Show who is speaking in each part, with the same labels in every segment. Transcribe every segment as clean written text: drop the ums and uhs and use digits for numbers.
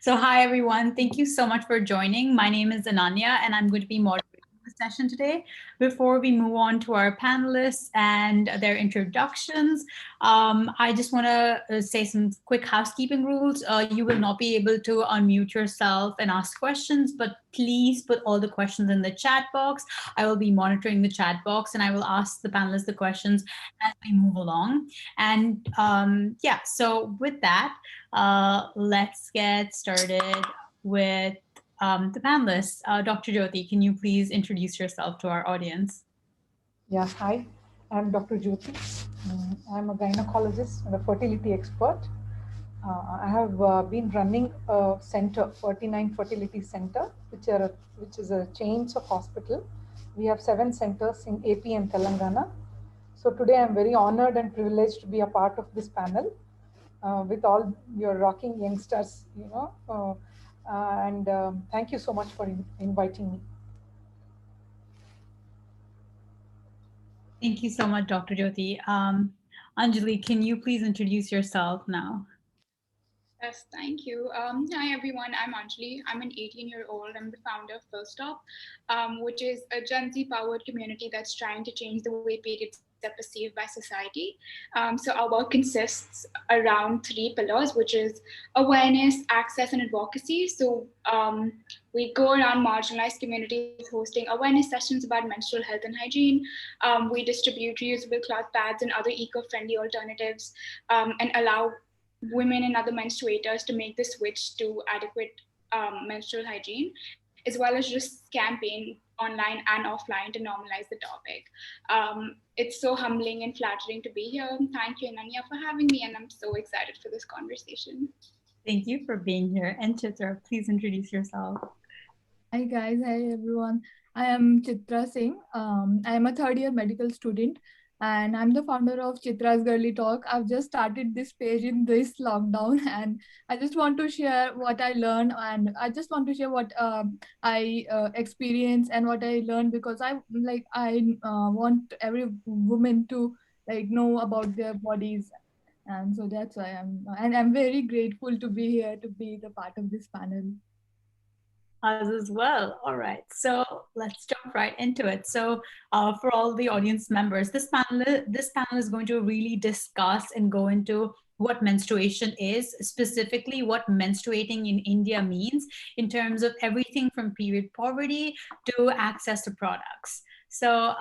Speaker 1: So hi, everyone. Thank you so much for joining. My name is Ananya, and I'm going to be moderating the session today. Before we move on to our panelists and their introductions, I just want to say some quick housekeeping rules. You will not be able to unmute yourself and ask questions, but please put all the questions in the chat box. I will be monitoring the chat box, and I will ask the panelists the questions as we move along. And yeah, so with that, let's get started with the panelists. Dr. Jyothi, can you please introduce yourself to our audience?
Speaker 2: Yeah, hi, I'm Dr. Jyothi. I'm a gynecologist and a fertility expert. I have been running a center, 49 Fertility Center, which is a chains of hospital. We have 7 centers in AP and Telangana. So today I'm very honored and privileged to be a part of this panel with all your rocking youngsters, and thank you so much for inviting me.
Speaker 1: Thank you so much, Dr. Jyothi. Anjali, can you please introduce yourself now?
Speaker 3: Yes, thank you. Hi, everyone. I'm Anjali. I'm an 18-year-old. I'm the founder of First Stop, which is a Gen Z powered community that's trying to change the way periods are perceived by society. So our work consists around 3 pillars, which is awareness, access, and advocacy. So we go around marginalized communities hosting awareness sessions about menstrual health and hygiene. We distribute reusable cloth pads and other eco-friendly alternatives and allow women and other menstruators to make the switch to adequate menstrual hygiene, as well as just campaign online and offline to normalize the topic. It's so humbling and flattering to be here. Thank you, Ananya, for having me, and I'm so excited for this conversation.
Speaker 1: Thank you for being here. And Chitra, please introduce yourself.
Speaker 4: Hi guys, hi everyone. I am Chitra Singh. I am a third year medical student and I'm the founder of Chitra's Girly Talk. I've just started this page in this lockdown and I just want to share what I learned and I just want to share what I experience and what I learned because I want every woman to know about their bodies, and so that's why I'm very grateful to be here to be the part of this panel.
Speaker 1: Us as well. All right, so let's jump right into it. So for all the audience members, this panel is going to really discuss and go into what menstruation is, specifically what menstruating in India means in terms of everything from period poverty to access to products. So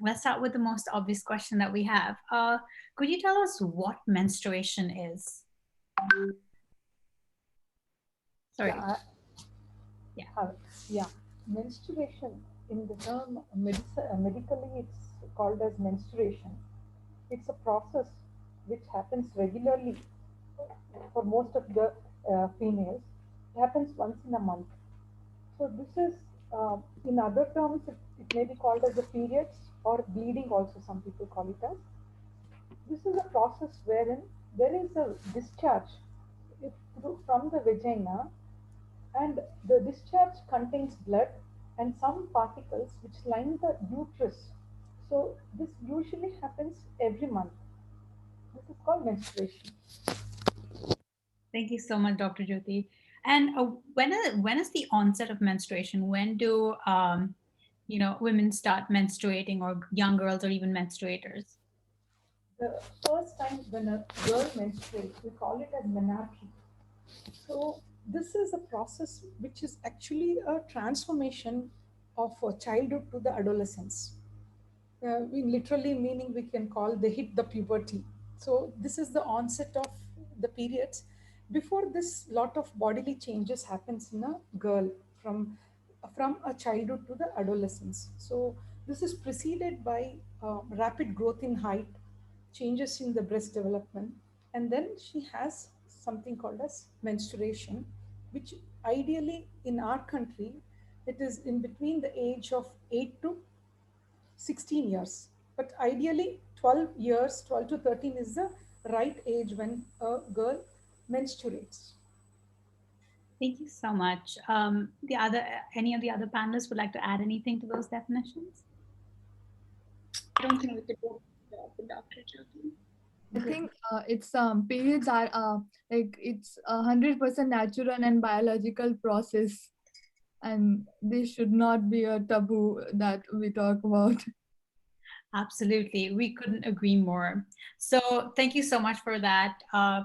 Speaker 1: let's start with the most obvious question that we have. Could you tell us what menstruation is? Sorry.
Speaker 2: Yeah, menstruation in the term medically it's called as menstruation. It's a process which happens regularly for most of the females. It happens once in a month. So this is, in other terms, it may be called as the periods or bleeding also some people call it as. This is a process wherein there is a discharge from the vagina, and the discharge contains blood and some particles which line the uterus. So this usually happens every month. This is called menstruation.
Speaker 1: Thank you so much, Dr. Jyothi. And when is the onset of menstruation? When do women start menstruating, or young girls, or even menstruators?
Speaker 2: The first time when a girl menstruates, we call it as menarche. So this is a process which is actually a transformation of childhood to the adolescence. We literally meaning we can call they hit the puberty. So this is the onset of the periods. Before this, lot of bodily changes happens in a girl from a childhood to the adolescence. So this is preceded by rapid growth in height, changes in the breast development, and then she has something called as menstruation, which ideally in our country it is in between the age of 8 to 16 years. But ideally 12 years, 12 to 13 is the right age when a girl menstruates.
Speaker 1: Thank you so much. Any of the other panelists would like to add anything to those definitions?
Speaker 3: I don't think we could do a job with Dr. Jyothi.
Speaker 4: I think it's periods are like it's 100% natural and biological process, and this should not be a taboo that we talk about.
Speaker 1: Absolutely. We couldn't agree more. So, thank you so much for that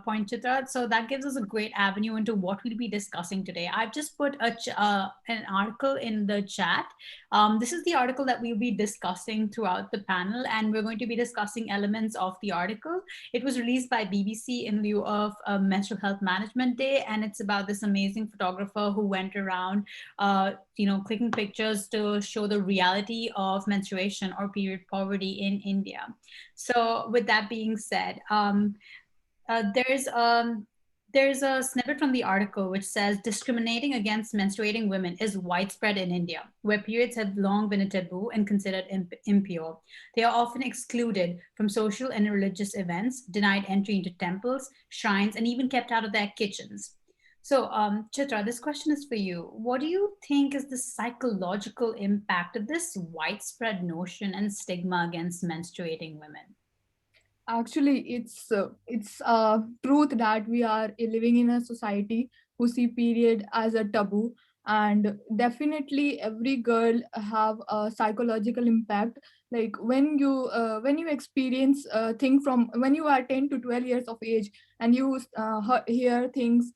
Speaker 1: point, Chitra. So, that gives us a great avenue into what we'll be discussing today. I've just put an article in the chat. This is the article that we'll be discussing throughout the panel, and we're going to be discussing elements of the article. It was released by BBC in lieu of Menstrual Health Management Day, and it's about this amazing photographer who went around clicking pictures to show the reality of menstruation or period poverty in India. So, with that being said, uh, there's um, there's a snippet from the article which says discriminating against menstruating women is widespread in India, where periods have long been a taboo and considered impure. They are often excluded from social and religious events, denied entry into temples, shrines, and even kept out of their kitchens. So, Chitra, this question is for you. What do you think is the psychological impact of this widespread notion and stigma against menstruating women?
Speaker 4: Actually, it's truth that we are living in a society who see period as a taboo, and definitely every girl have a psychological impact. Like when you experience thing from when you are 10 to 12 years of age, and you hear things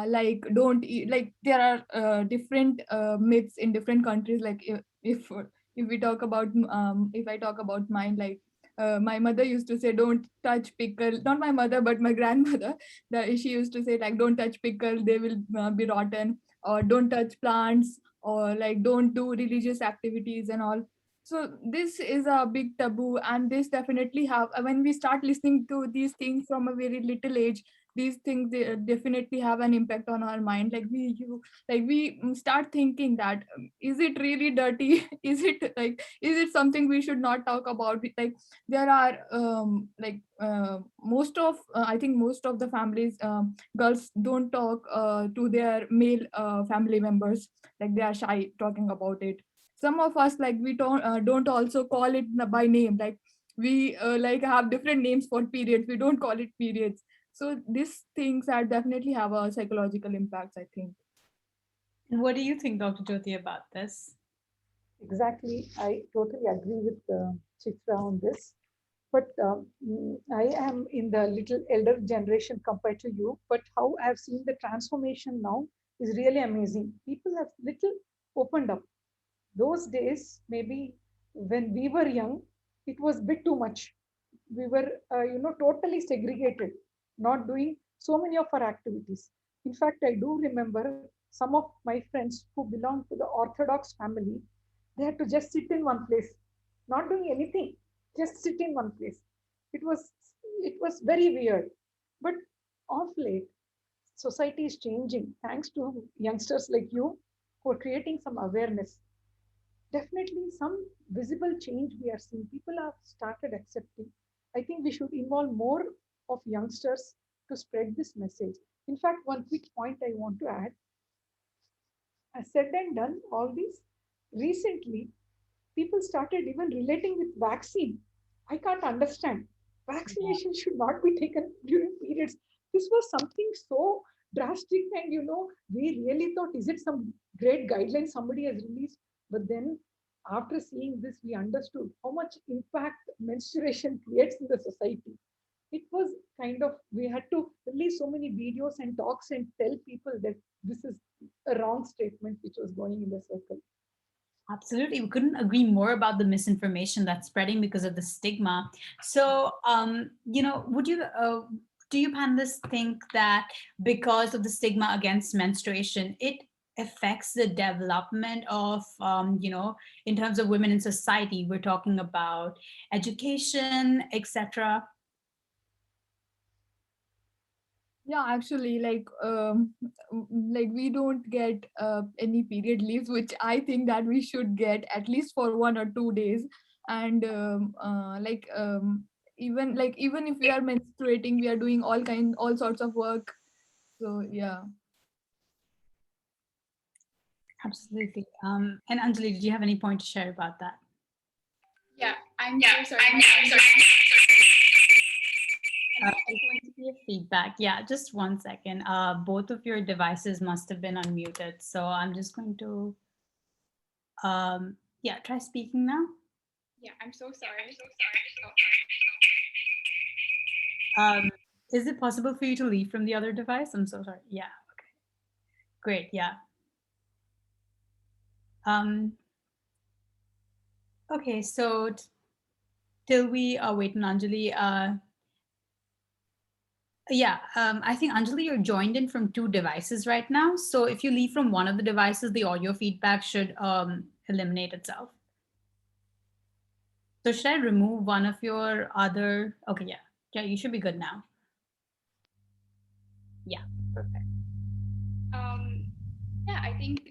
Speaker 4: like don't eat, like there are different myths in different countries. Like if we talk about if I talk about mine, like my mother used to say don't touch pickle, not my mother but my grandmother, that she used to say like don't touch pickle, they will be rotten, or don't touch plants, or like don't do religious activities and all. So this is a big taboo, and this definitely have when we start listening to these things from a very little age, these things they definitely have an impact on our mind. Like we start thinking that is it really dirty is it like is it something we should not talk about. Like there are most of I think most of the families, girls don't talk to their male family members, like they are shy talking about it. Some of us, like we don't also call it by name, like we like have different names for periods, we don't call it periods. So these things are definitely have a psychological impacts, I think.
Speaker 1: And what do you think, Dr. Jyoti, about this?
Speaker 2: Exactly. I totally agree with Chitra on this. But I am in the little elder generation compared to you. But how I have seen the transformation now is really amazing. People have little opened up. Those days, maybe when we were young, it was a bit too much. We were, totally segregated, not doing so many of our activities. In fact, I do remember some of my friends who belong to the Orthodox family, they had to just sit in one place, not doing anything, just sit in one place. It was it was very weird. But of late, society is changing thanks to youngsters like you who are creating some awareness. Definitely some visible change we are seeing. People have started accepting. I think we should involve more of youngsters to spread this message. In fact, one quick point I want to add, as said and done, all this recently, people started even relating with vaccine. I can't understand. Vaccination should not be taken during periods. This was something so drastic, and we really thought, is it some great guideline somebody has released? But then, after seeing this, we understood how much impact menstruation creates in the society. It was kind of, we had to release so many videos and talks and tell people that this is a wrong statement which was going in the circle.
Speaker 1: Absolutely. We couldn't agree more about the misinformation that's spreading because of the stigma. So, do you panelists think that because of the stigma against menstruation, it affects the development of, in terms of women in society? We're talking about education, etc.
Speaker 4: Yeah, actually, like we don't get any period leaves, which I think that we should get at least for 1 or 2 days. And even if we are menstruating, we are doing all sorts of work. So yeah.
Speaker 1: Absolutely. And Anjali, did you have any point to share about that?
Speaker 3: Yeah, I'm so sorry. My sound is
Speaker 1: There's going to be a feedback. Yeah, just 1 second. Both of your devices must have been unmuted. So I'm just going to, yeah, try speaking now.
Speaker 3: Yeah, I'm so sorry.
Speaker 1: Is it possible for you to leave from the other device? I'm so sorry. Yeah, okay. Great, yeah. Okay, so till we wait on Anjali, yeah, I think Anjali, you're joined in from two devices right now. So if you leave from one of the devices, the audio feedback should eliminate itself. So should I remove one of your other? Okay, yeah. Yeah, you should be good now. Yeah, perfect.
Speaker 3: Yeah, I think,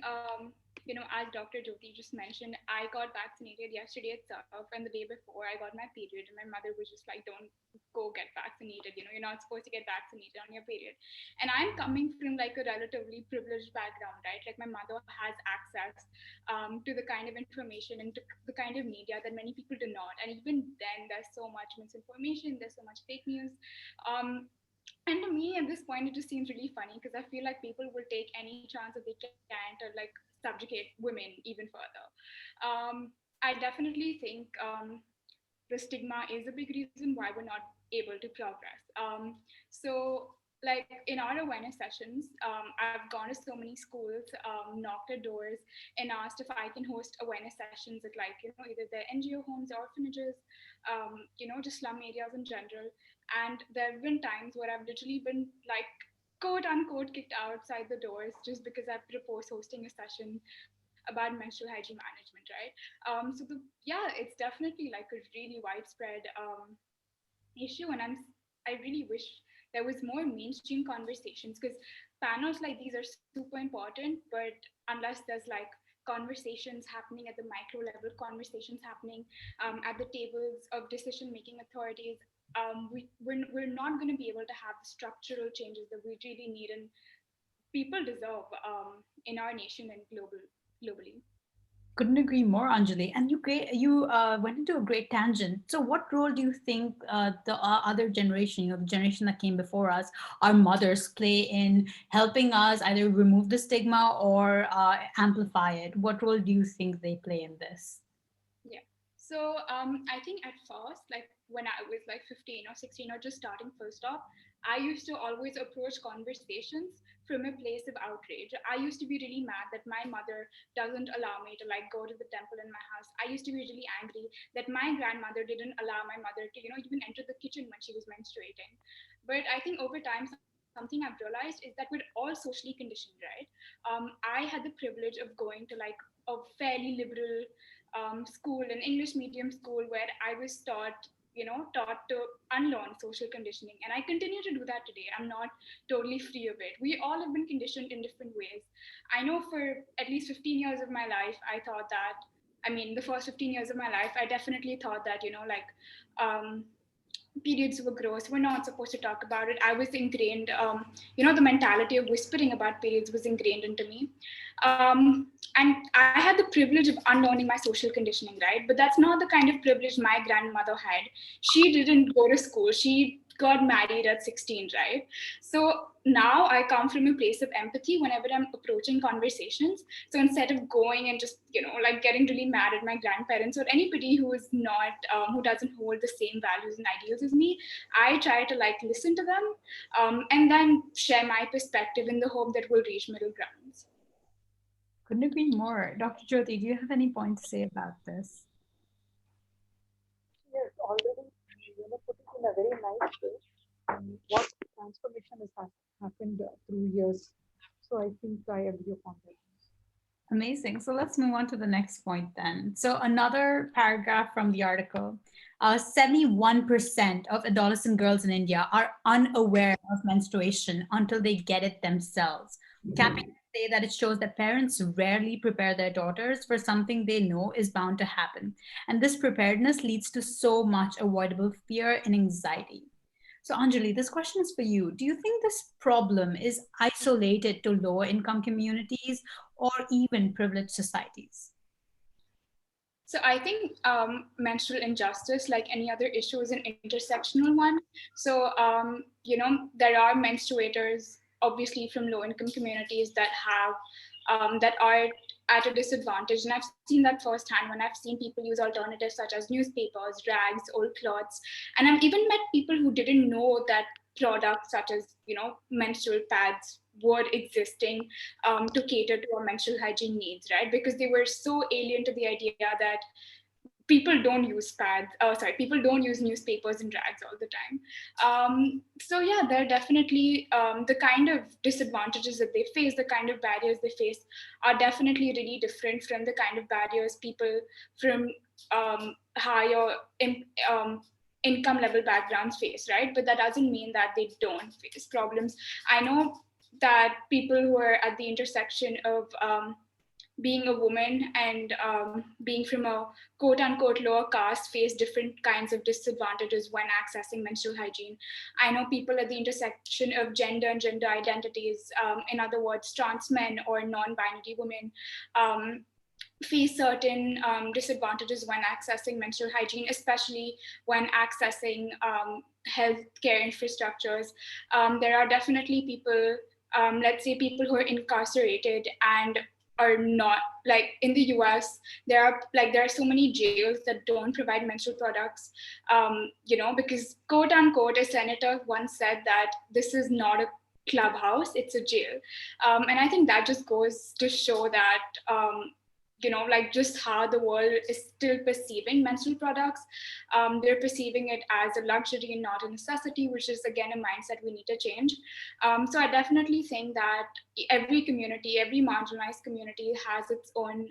Speaker 3: as Dr. Jyothi just mentioned, I got vaccinated yesterday itself, and the day before I got my period, and my mother was just like, "Don't go get vaccinated. You're not supposed to get vaccinated on your period." And I'm coming from like a relatively privileged background, right? Like my mother has access to the kind of information and to the kind of media that many people do not. And even then, there's so much misinformation, there's so much fake news. Um, and to me, at this point, it just seems really funny because I feel like people will take any chance that they can to like subjugate women even further. I definitely think the stigma is a big reason why we're not able to progress. So, like in our awareness sessions, I've gone to so many schools, knocked at doors, and asked if I can host awareness sessions at like either their NGO homes, orphanages, just slum areas in general. And there have been times where I've literally been like quote unquote kicked outside the doors just because I've proposed hosting a session about menstrual hygiene management, right? Yeah, it's definitely like a really widespread issue, and I really wish there was more mainstream conversations because panels like these are super important, but unless there's like conversations happening at the micro level, conversations happening at the tables of decision making authorities, we're not going to be able to have the structural changes that we really need and people deserve in our nation and globally.
Speaker 1: Couldn't agree more, Anjali. And you went into a great tangent. So, what role do you think the other generation, the generation that came before us, our mothers, play in helping us either remove the stigma or amplify it? What role do you think they play in this?
Speaker 3: Yeah. So I think at first, like when I was like 15 or 16 or just starting full stop, I used to always approach conversations from a place of outrage. I used to be really mad that my mother doesn't allow me to like go to the temple in my house. I used to be really angry that my grandmother didn't allow my mother to, even enter the kitchen when she was menstruating. But I think over time, something I've realized is that we're all socially conditioned, right? I had the privilege of going to like a fairly liberal school, an English medium school, where I was taught to unlearn social conditioning. And I continue to do that today. I'm not totally free of it. We all have been conditioned in different ways. I know for at least 15 years of my life, I thought that, I mean, the first 15 years of my life, I definitely thought that, um, periods were gross. We're not supposed to talk about it. I was ingrained, the mentality of whispering about periods was ingrained into me. And I had the privilege of unlearning my social conditioning, right? But that's not the kind of privilege my grandmother had. She didn't go to school. She got married at 16, right? So now I come from a place of empathy whenever I'm approaching conversations. So instead of going and just, like getting really mad at my grandparents or anybody who is not, who doesn't hold the same values and ideals as me, I try to like listen to them and then share my perspective in the hope that we'll reach middle grounds.
Speaker 1: Couldn't agree more. Dr. Jyoti, do you have any point to say about this?
Speaker 2: Yes, already put it in a very nice way. What transformation has happened through years. So I think I agree upon that.
Speaker 1: Amazing. So let's move on to the next point then. So another paragraph from the article. 71% of adolescent girls in India are unaware of menstruation until they get it themselves. Capping say that it shows that parents rarely prepare their daughters for something they know is bound to happen. And this preparedness leads to so much avoidable fear and anxiety. So, Anjali, this question is for you. Do you think this problem is isolated to lower income communities or even privileged societies?
Speaker 3: So I think menstrual injustice, like any other issue, is an intersectional one. So there are menstruators, obviously from low-income communities, that have that are at a disadvantage, and I've seen that firsthand when I've seen people use alternatives such as newspapers, rags, old cloths, and I've even met people who didn't know that products such as menstrual pads were existing to cater to our menstrual hygiene needs, right? Because they were so alien to the idea that people don't use pads. People don't use newspapers and rags all the time. So yeah, there are definitely the kind of disadvantages that they face, the kind of barriers they face, are definitely really different from the kind of barriers people from higher income level backgrounds face, right? But that doesn't mean that they don't face problems. I know that people who are at the intersection of being a woman and being from a quote unquote lower caste face different kinds of disadvantages when accessing menstrual hygiene. I know people at the intersection of gender and gender identities, in other words, trans men or non binary women, face certain disadvantages when accessing menstrual hygiene, especially when accessing healthcare infrastructures. There are definitely people, let's say people who are incarcerated and are not, like in the US, there are so many jails that don't provide menstrual products, because quote unquote a senator once said that this is not a clubhouse, it's a jail. And I think that just goes to show that like just how the world is still perceiving menstrual products. They're perceiving it as a luxury and not a necessity, which is again a mindset we need to change. So I definitely think that every community, every marginalized community has its own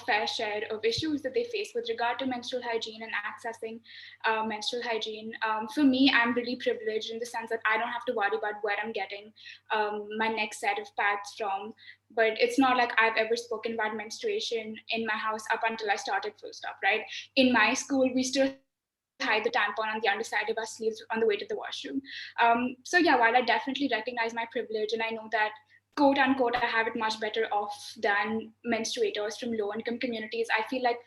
Speaker 3: fair share of issues that they face with regard to menstrual hygiene and accessing menstrual hygiene. For me, I'm really privileged in the sense that I don't have to worry about where I'm getting my next set of pads from. But it's not like I've ever spoken about menstruation in my house up until I started, full stop, right? In my school, we still hide the tampon on the underside of our sleeves on the way to the washroom. So yeah, while I definitely recognize my privilege and I know that quote unquote I have it much better off than menstruators from low income communities, I feel like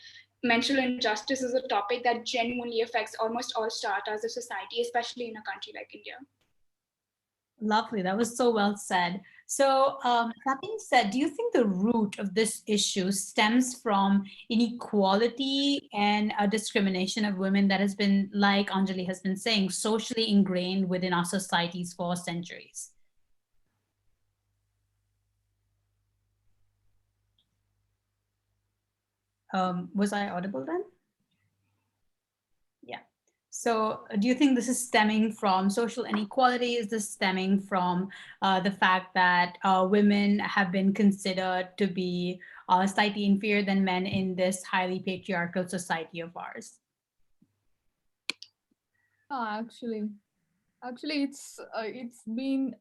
Speaker 3: menstrual injustice is a topic that genuinely affects almost all stratas of society, especially in a country like India.
Speaker 1: Lovely. That was so well said. So, that being said, do you think the root of this issue stems from inequality and a discrimination of women that has been, like Anjali has been saying, socially ingrained within our societies for centuries? Was I audible then? Yeah. So, do you think this is stemming from social inequality? Is this stemming from the fact that women have been considered to be slightly inferior than men in this highly patriarchal society of ours?
Speaker 4: Actually, it's been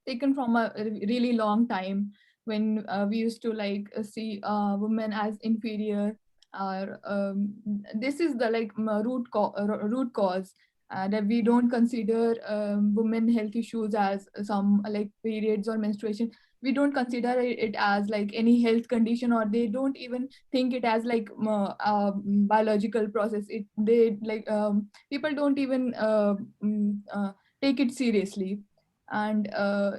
Speaker 4: taken from a really long time when we used to see women as inferior, or this is the root cause, that we don't consider women health issues as some like periods or menstruation. We don't consider it as like any health condition, or they don't even think it as like biological process. It they like People don't even take it seriously. And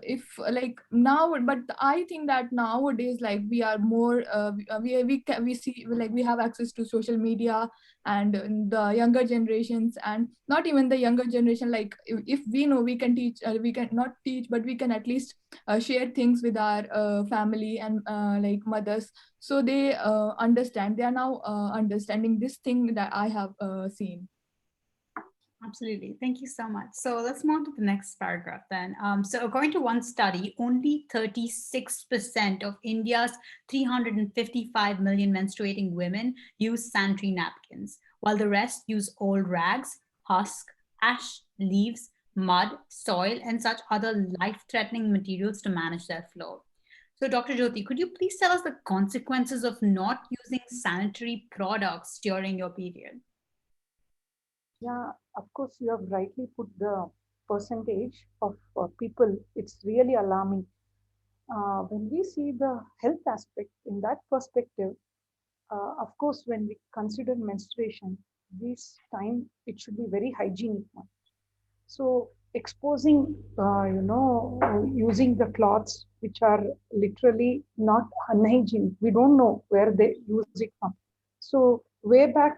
Speaker 4: if like now, but I think that nowadays, like we are more we see, like we have access to social media, and the younger generations, and not even the younger generation, like if we know, we can teach, we can not teach, but we can at least share things with our family and like mothers, so they understand. They are now understanding this thing that I have seen.
Speaker 1: Absolutely. Thank you so much. So let's move on to the next paragraph then. So according to one study, only 36% of India's 355 million menstruating women use sanitary napkins, while the rest use old rags, husk, ash, leaves, mud, soil, and such other life-threatening materials to manage their flow. So, Dr. Jyothi, could you please tell us the consequences of not using sanitary products during your period?
Speaker 2: Yeah, of course, you have rightly put the percentage of people. It's really alarming. When we see the health aspect in that perspective, of course, when we consider menstruation, this time it should be very hygienic one. So exposing, using the cloths which are literally not unhygienic. We don't know where they use it from. So way back,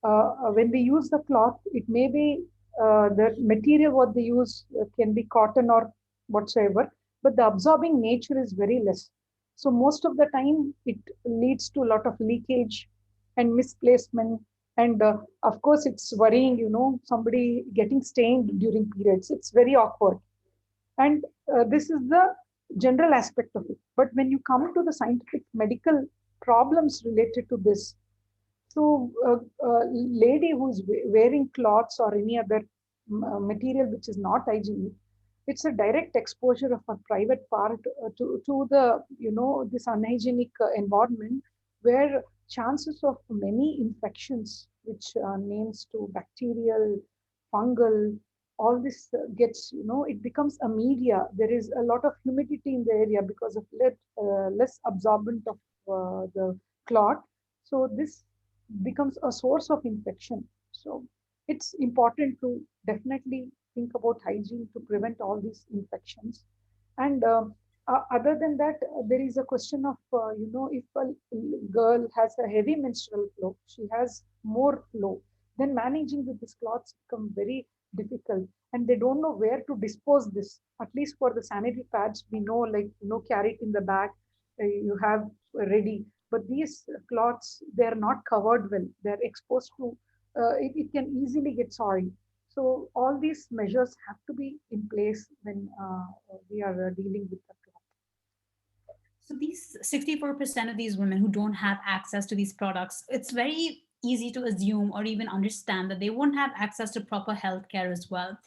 Speaker 2: when we use the cloth, it may be the material what they use can be cotton or whatsoever, but the absorbing nature is very less. So most of the time, it leads to a lot of leakage and misplacement. And of course, it's worrying, somebody getting stained during periods. It's very awkward. And this is the general aspect of it. But when you come to the scientific medical problems related to this, so, a lady who's wearing cloths or any other material which is not hygienic, it's a direct exposure of a private part to the, this unhygienic environment where chances of many infections, which names to bacterial, fungal, all this gets, it becomes a media. There is a lot of humidity in the area because of less absorbent of the clot. So this becomes a source of infection. So it's important to definitely think about hygiene to prevent all these infections. And other than that, there is a question of, if a girl has a heavy menstrual flow, she has more flow, then managing with these cloths become very difficult. And they don't know where to dispose this. At least for the sanitary pads, we know, like, carry it in the bag, you have ready. But these cloths, they're not covered well. They're exposed to, it can easily get soiled. So all these measures have to be in place when we are dealing with the cloth.
Speaker 1: So these 64% of these women who don't have access to these products, it's very easy to assume or even understand that they won't have access to proper healthcare as well,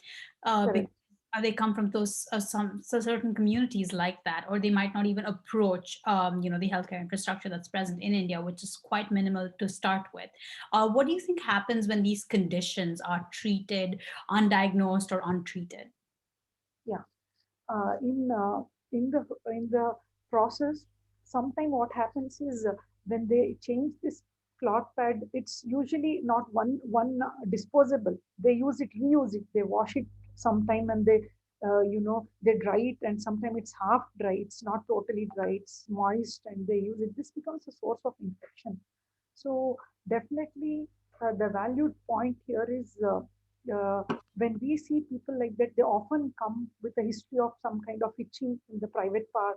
Speaker 1: because
Speaker 2: Correct.
Speaker 1: they come from those certain communities like that, or they might not even approach, the healthcare infrastructure that's present in India, which is quite minimal to start with. What do you think happens when these conditions are treated, undiagnosed, or untreated?
Speaker 2: Yeah. In in the process, sometime what happens is, when they change this cloth pad, it's usually not one disposable. They use it, reuse it. They wash it sometime, and they dry it, and sometimes it's half dry. It's not totally dry. It's moist, and they use it. This becomes a source of infection. So definitely, the valued point here is, when we see people like that, they often come with a history of some kind of itching in the private part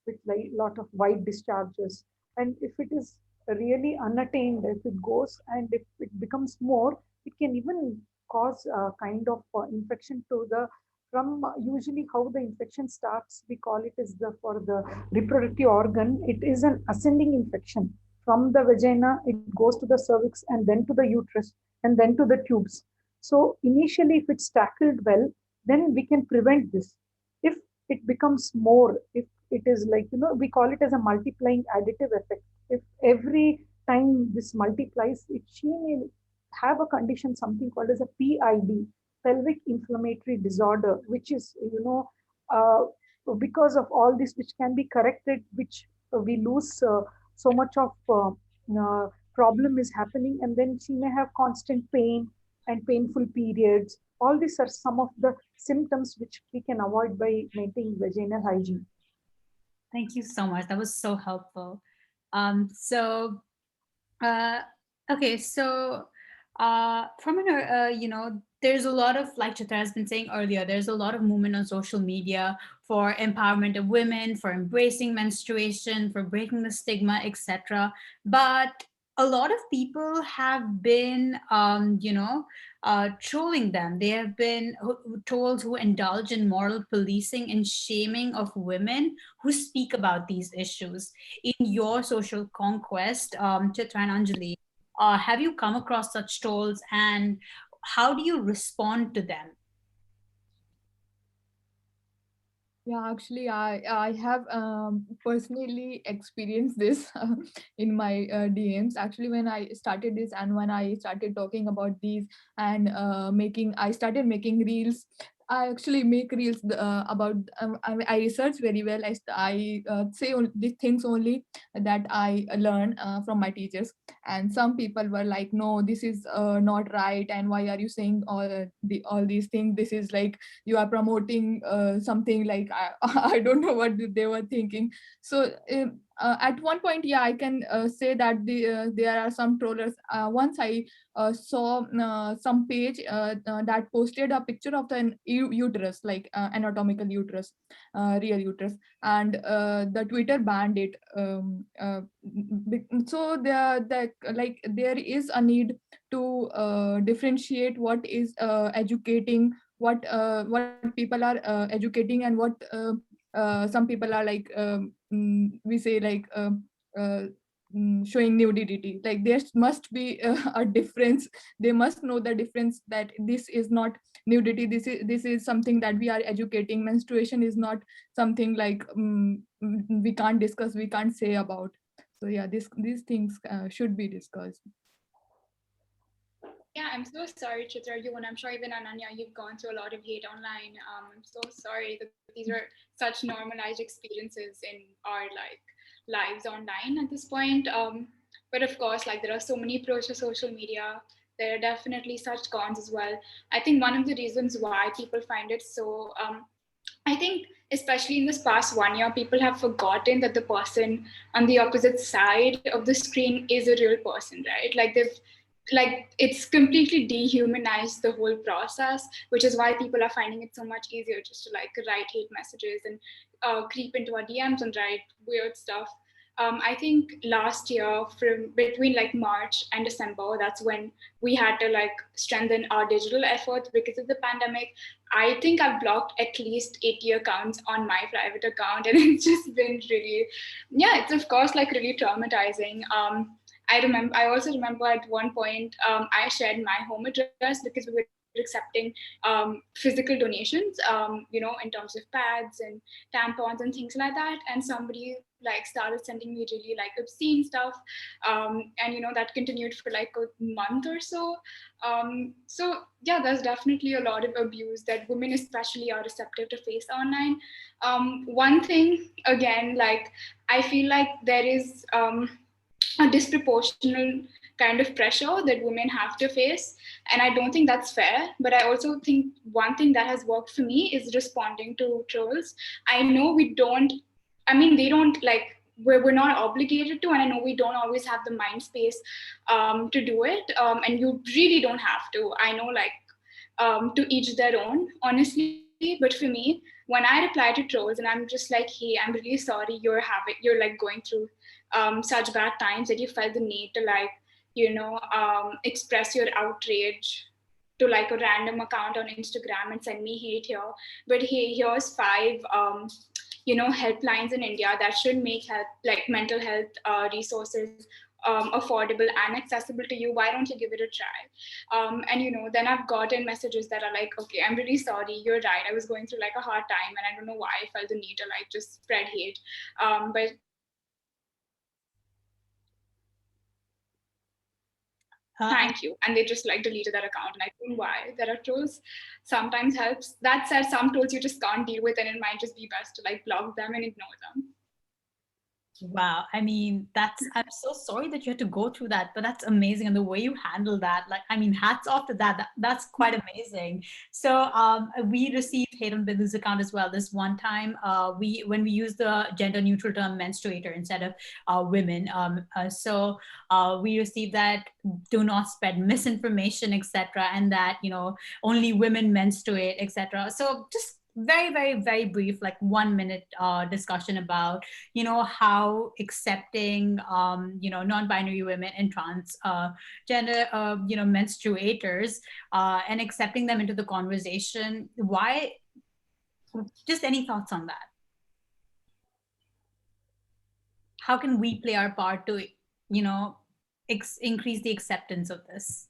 Speaker 2: with like lot of white discharges. And if it is really unattained, if it goes and if it becomes more, it can even cause a kind of infection to the from usually how the infection starts. We call it as the for the reproductive organ. It is an ascending infection from the vagina. It goes to the cervix and then to the uterus and then to the tubes. So initially, if it's tackled well, then we can prevent this. If it becomes more, if it is like, we call it as a multiplying additive effect. If every time this multiplies, she may have a condition, something called as a PID, pelvic inflammatory disorder, which is, because of all this, which can be corrected, which we lose so much of problem is happening, and then she may have constant pain and painful periods. All these are some of the symptoms which we can avoid by maintaining vaginal hygiene.
Speaker 1: Thank you so much. That was so helpful. So Uh, okay, so from an, there's a lot of, like Chitra has been saying earlier, there's a lot of movement on social media for empowerment of women, for embracing menstruation, for breaking the stigma, etc. But a lot of people have been, trolling them. They have been trolls who indulge in moral policing and shaming of women who speak about these issues. In your social conquest, Chitra and Anjali, have you come across such trolls, and how do you respond to them?
Speaker 4: Yeah, actually, I have personally experienced this in my DMs. Actually, when I started this and when I started talking about these and I started making reels. I actually make reels about. I research very well. I say these things only that I learn from my teachers. And some people were like, "No, this is not right. And why are you saying all these things? This is like you are promoting something like I don't know what they were thinking." So at one point, yeah, I can say that there are some trollers. Once I saw some page that posted a picture of the uterus, like anatomical uterus, real uterus, and the Twitter banned it. So the like there is a need to differentiate what is educating, what people are educating, and what some people are like we say like uh, showing nudity. Like there must be a difference. They must know the difference, that this is not nudity, this is something that we are educating. Menstruation is not something like we can't discuss, we can't say about. So yeah, these things should be discussed.
Speaker 3: Yeah, I'm so sorry, Chitra. You and I'm sure even Ananya, you've gone through a lot of hate online. I'm so sorry that these are such normalized experiences in our like lives online at this point. But of course, like there are so many pros to social media. There are definitely such cons as well. I think one of the reasons why people find it so I think, especially in this past 1 year, people have forgotten that the person on the opposite side of the screen is a real person, right? Like it's completely dehumanized the whole process, which is why people are finding it so much easier just to like write hate messages and creep into our DMs and write weird stuff. I think last year, from between like March and December, that's when we had to like strengthen our digital efforts because of the pandemic. I think I've blocked at least 80 accounts on my private account, and it's just been really, yeah, it's of course like really traumatizing. I also remember at one point I shared my home address because we were accepting physical donations, in terms of pads and tampons and things like that. And somebody like started sending me really like obscene stuff, and that continued for like a month or so. So yeah, there's definitely a lot of abuse that women especially are receptive to face online. One thing again, like I feel like there is a disproportional kind of pressure that women have to face, and I don't think that's fair. But I also think one thing that has worked for me is responding to trolls. I know we don't, I mean, they don't like, we're not obligated to, and I know we don't always have the mind space to do it, and you really don't have to. I know, like, to each their own, honestly. But for me, when I reply to trolls and I'm just like, hey, I'm really sorry you're like going through such bad times that you felt the need to like, express your outrage to like a random account on Instagram and send me hate here. But hey, here's five helplines in India that should make health, like mental health resources affordable and accessible to you. Why don't you give it a try? And then I've gotten messages that are like, okay, I'm really sorry, you're right, I was going through like a hard time and I don't know why I felt the need to like just spread hate. But thank you. And they just like deleted that account. And I don't know why. There are trolls sometimes helps. That said, some trolls you just can't deal with, and it might just be best to like block them and ignore them.
Speaker 1: Wow. I mean, I'm so sorry that you had to go through that, but that's amazing. And the way you handle that, like, I mean, hats off to that. That's quite amazing. So we received hate on Bindu's account as well. This one time, when we used the gender neutral term menstruator instead of women. We received that do not spread misinformation, etc. And that, only women menstruate, etc. So just very, very, very brief, like 1 minute discussion about how accepting non-binary women and trans gender menstruators and accepting them into the conversation. Why? Just any thoughts on that? How can we play our part to increase the acceptance of this?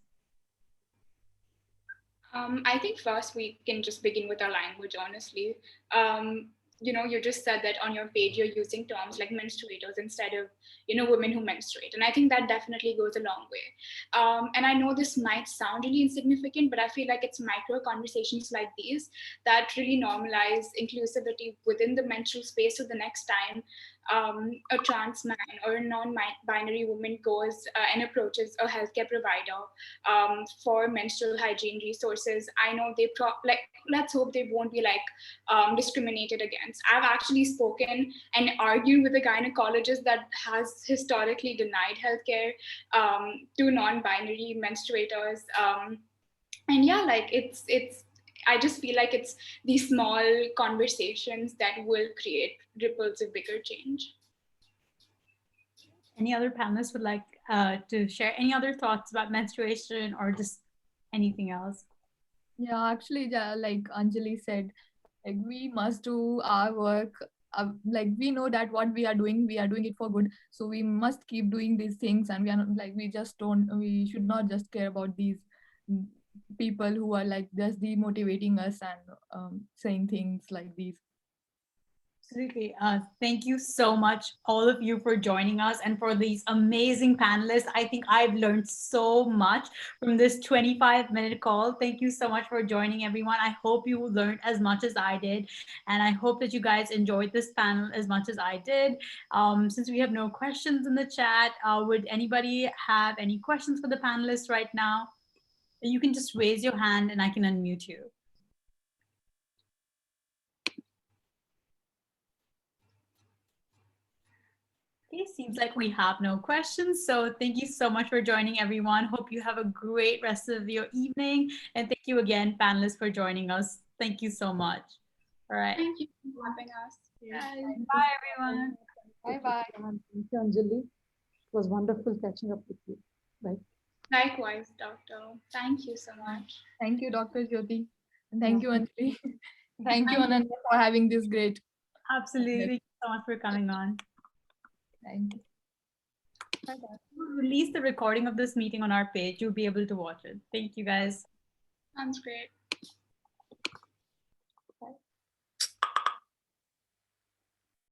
Speaker 3: I think first we can just begin with our language, honestly. Um, you just said that on your page you're using terms like menstruators instead of women who menstruate, and I think that definitely goes a long way. And I know this might sound really insignificant, but I feel like it's micro conversations like these that really normalize inclusivity within the menstrual space. So the next time a trans man or a non-binary woman goes and approaches a healthcare provider for menstrual hygiene resources, I know like, let's hope they won't be like discriminated against. I've actually spoken and argued with a gynecologist that has historically denied healthcare to non-binary menstruators. And yeah, like it's I just feel like it's these small conversations that will create ripples of bigger change.
Speaker 1: Any other panelists would like to share any other thoughts about menstruation or just anything else?
Speaker 4: Yeah, actually, like Anjali said, like we must do our work. Like we know that what we are doing it for good. So we must keep doing these things, and we are not, like we just don't. We should not just care about these mm, people who are like just demotivating us and saying things like these.
Speaker 1: Absolutely. Thank you so much, all of you, for joining us and for these amazing panelists. I think I've learned so much from this 25-minute call. Thank you so much for joining, everyone. I hope you learned as much as I did. And I hope that you guys enjoyed this panel as much as I did. Since we have no questions in the chat, would anybody have any questions for the panelists right now? You can just raise your hand and I can unmute you. Okay, seems like we have no questions. So thank you so much for joining, everyone. Hope you have a great rest of your evening. And thank you again, panelists, for joining us. Thank you so much. All right.
Speaker 3: Thank you for having us. Bye.
Speaker 1: Bye, everyone.
Speaker 2: Thank you, Thank you, Anjali. It was wonderful catching up with you. Bye.
Speaker 3: Likewise, Doctor. Thank you so much.
Speaker 4: Thank you, Dr. Jyothi. And thank
Speaker 2: Yeah.
Speaker 4: you, Anjali. Thank you, Ananya, for having this great.
Speaker 1: Absolutely. Thank you so much for coming on.
Speaker 4: Thank you.
Speaker 1: We'll release the recording of this meeting on our page. You'll be able to watch it. Thank you, guys.
Speaker 3: Sounds great.